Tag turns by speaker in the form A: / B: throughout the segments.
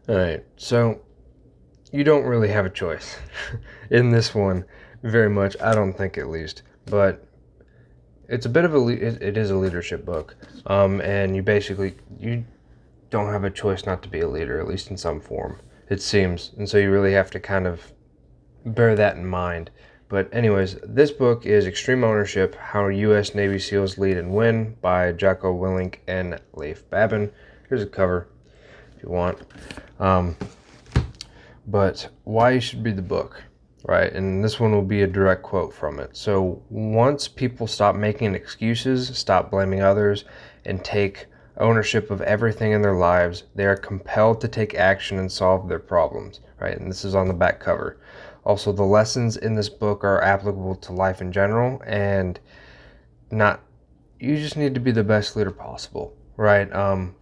A: All right, so you don't really have a choice in this one, very much. I don't think, at least, but it's a bit of it is a leadership book, and you don't have a choice not to be a leader, at least in some form, it seems, and so you really have to kind of bear that in mind. But anyways, this book is Extreme Ownership: How U.S. Navy SEALs Lead and Win by Jocko, Wilink, and Lief. Babin. Here's a cover if you want. But why you should read the book, right? And this one will be a direct quote from it. So once people stop making excuses, stop blaming others, and take ownership of everything in their lives, they are compelled to take action and solve their problems, right? And this is on the back cover. Also, the lessons in this book are applicable to life in general, and not you just need to be the best leader possible, right?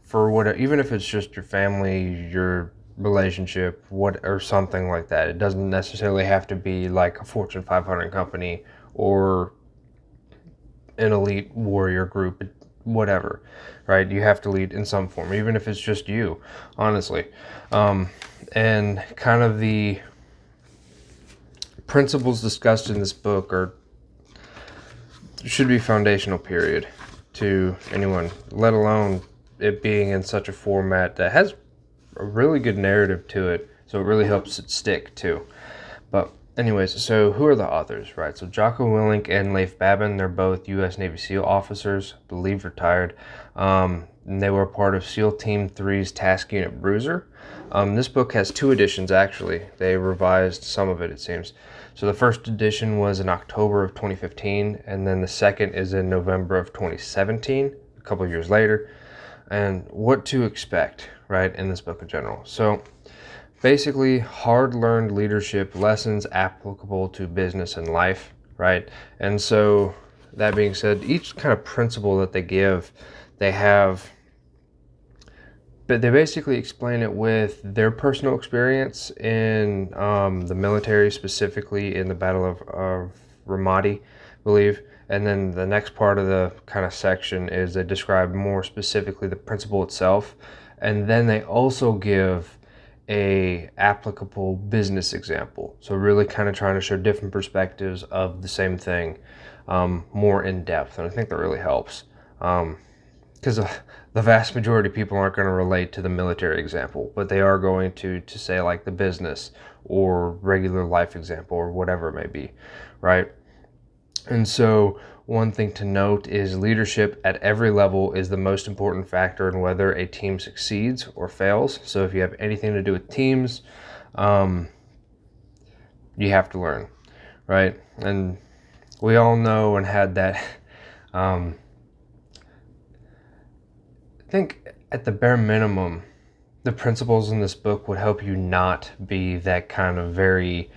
A: For what, even if it's just your family, your relationship, what, or something like that. It doesn't necessarily have to be like a Fortune 500 company or an elite warrior group, whatever, right? You have to lead in some form, even if it's just you, honestly. And kind of the principles discussed in this book should be foundational, period, to anyone, let alone it being in such a format that has a really good narrative to it, so it really helps it stick too. But anyways, so who are the authors, right? So Jocko Willink and Lief Babin, they're both U.S. Navy SEAL officers, I believe retired. And they were part of SEAL Team 3's Task Unit Bruiser. This book has 2 editions, actually. They revised some of it, it seems. So the first edition was in October of 2015, and then the second is in November of 2017, a couple of years later. And what to expect, right, in this book in general. So basically, hard-learned leadership lessons applicable to business and life, right? And so that being said, each kind of principle that they give, but they basically explain it with their personal experience in the military, specifically in the Battle of Ramadi, I believe. And then the next part of the kind of section is they describe more specifically the principle itself. And then they also give a applicable business example. So really kind of trying to show different perspectives of the same thing, more in depth. And I think that really helps. Because the vast majority of people aren't going to relate to the military example, but they are going to say like the business or regular life example or whatever it may be, right? And so one thing to note is leadership at every level is the most important factor in whether a team succeeds or fails. So if you have anything to do with teams, you have to learn, right? And we all know and had that. I think at the bare minimum, the principles in this book would help you not be that kind of very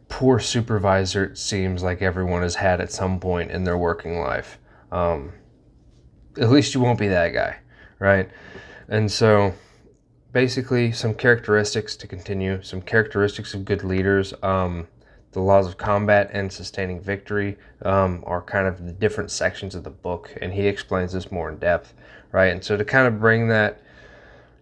A: poor supervisor it seems like everyone has had at some point in their working life. At least you won't be that guy, right? And so basically some characteristics to continue, some characteristics of good leaders. The laws of combat and sustaining victory are kind of the different sections of the book, and he explains this more in depth, right? And so to kind of bring that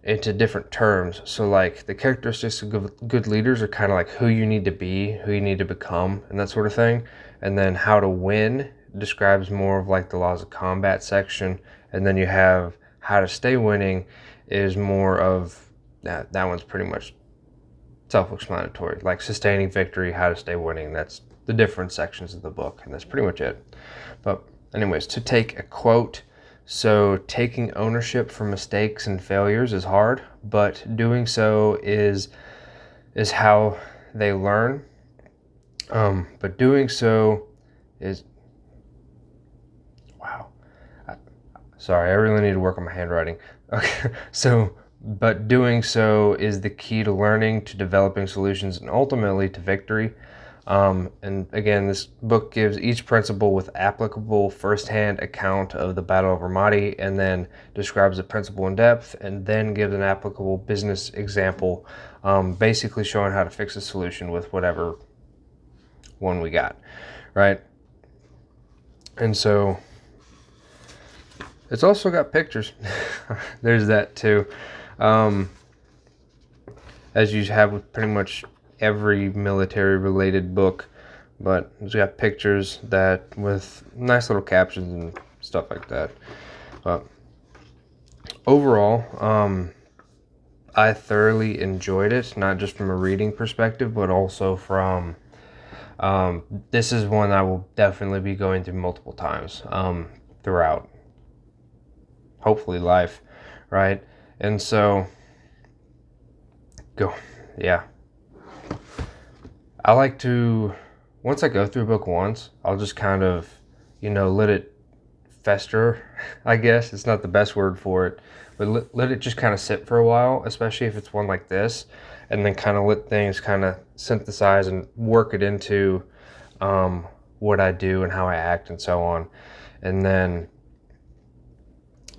A: into different terms, so like the characteristics of good leaders are kind of like who you need to be, who you need to become, and that sort of thing. And then how to win describes more of like the laws of combat section, and then you have how to stay winning is more of that one's pretty much self-explanatory, like sustaining victory, how to stay winning. That's the different sections of the book, and that's pretty much it. But anyways, to take a quote, so taking ownership for mistakes and failures is hard, but doing so is how they learn. But doing so is, wow, sorry, I really need to work on my handwriting. Okay, but doing so is the key to learning, to developing solutions, and ultimately to victory. And again, this book gives each principle with applicable first-hand account of the Battle of Ramadi, and then describes the principle in depth, and then gives an applicable business example, basically showing how to fix a solution with whatever one we got, right? And so it's also got pictures. There's that too. As you have with pretty much every military related book, but it's got pictures that with nice little captions and stuff like that. But overall, I thoroughly enjoyed it, not just from a reading perspective, but also from this is one I will definitely be going through multiple times throughout, hopefully, life, right? And so, yeah. I like to, once I go through a book once, I'll just kind of, let it fester, I guess. It's not the best word for it, but let it just kind of sit for a while, especially if it's one like this, and then kind of let things kind of synthesize and work it into what I do and how I act and so on. And then,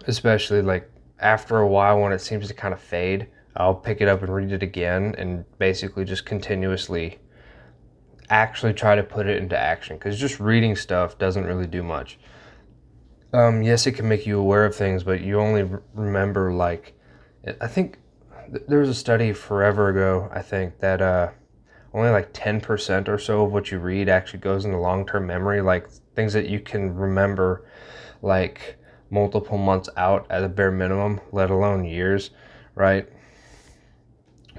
A: especially like after a while when it seems to kind of fade, I'll pick it up and read it again and basically just continuously actually try to put it into action, because just reading stuff doesn't really do much. Yes, it can make you aware of things, but you only remember, like, I think there was a study forever ago, I think, that only like 10% or so of what you read actually goes into long-term memory, like things that you can remember like multiple months out at a bare minimum, let alone years, right?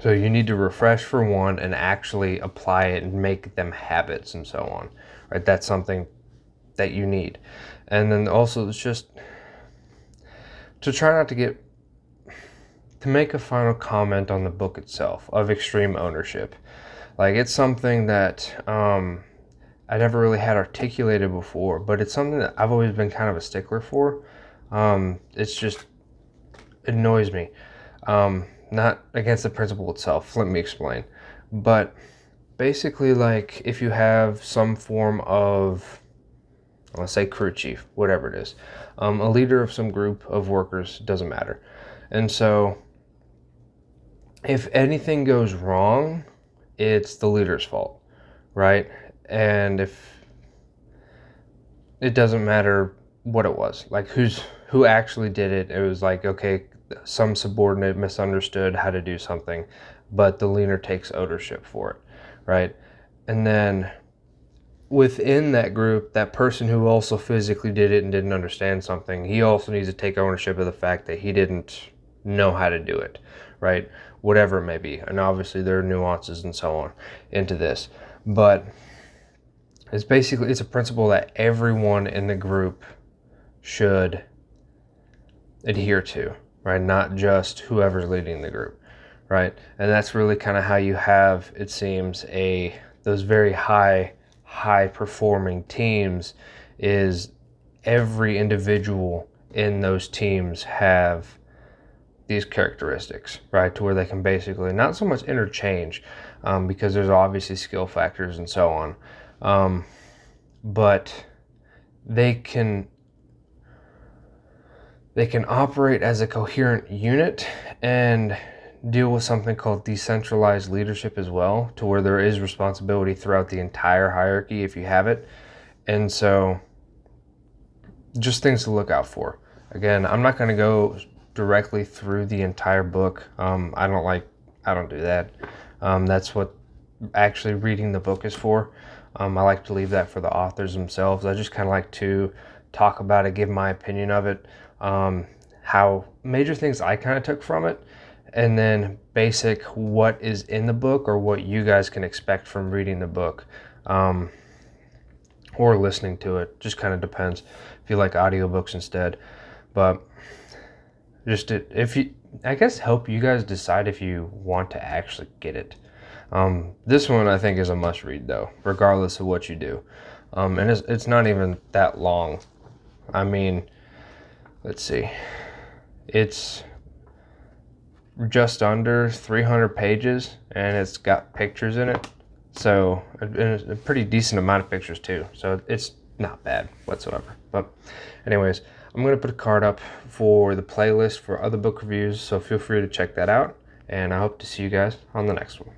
A: So you need to refresh for one and actually apply it and make them habits and so on, right? That's something that you need. And then also it's just to try not to make a final comment on the book itself of extreme ownership. Like, it's something that I never really had articulated before, but it's something that I've always been kind of a stickler for. It's just, it annoys me. Not against the principle itself, let me explain. But basically, like, if you have some form of, let's say crew chief, whatever it is, a leader of some group of workers, doesn't matter. And so if anything goes wrong, it's the leader's fault, right? And if it doesn't matter what it was, like who actually did it, it was like, okay, some subordinate misunderstood how to do something, but the leader takes ownership for it, right? And then within that group, that person who also physically did it and didn't understand something, he also needs to take ownership of the fact that he didn't know how to do it, right? Whatever it may be. And obviously there are nuances and so on into this, but it's a principle that everyone in the group should adhere to, right? Not just whoever's leading the group, right? And that's really kind of how you have, it seems, those very high performing teams, is every individual in those teams have these characteristics, right? To where they can basically not so much interchange, because there's obviously skill factors and so on, but they can operate as a coherent unit and deal with something called decentralized leadership as well, to where there is responsibility throughout the entire hierarchy if you have it. And so just things to look out for. Again, I'm not going to go directly through the entire book. I don't do that. That's what actually reading the book is for. I like to leave that for the authors themselves. I just kind of like to talk about it, give my opinion of it, how major things I kind of took from it, and then basic what is in the book or what you guys can expect from reading the book, or listening to it. Just kind of depends if you like audiobooks instead. But just I guess help you guys decide if you want to actually get it. This one I think is a must read though, regardless of what you do. And it's not even that long. I mean, let's see. It's just under 300 pages and it's got pictures in it. So, and a pretty decent amount of pictures too. So it's not bad whatsoever. But anyways, I'm going to put a card up for the playlist for other book reviews. So feel free to check that out. And I hope to see you guys on the next one.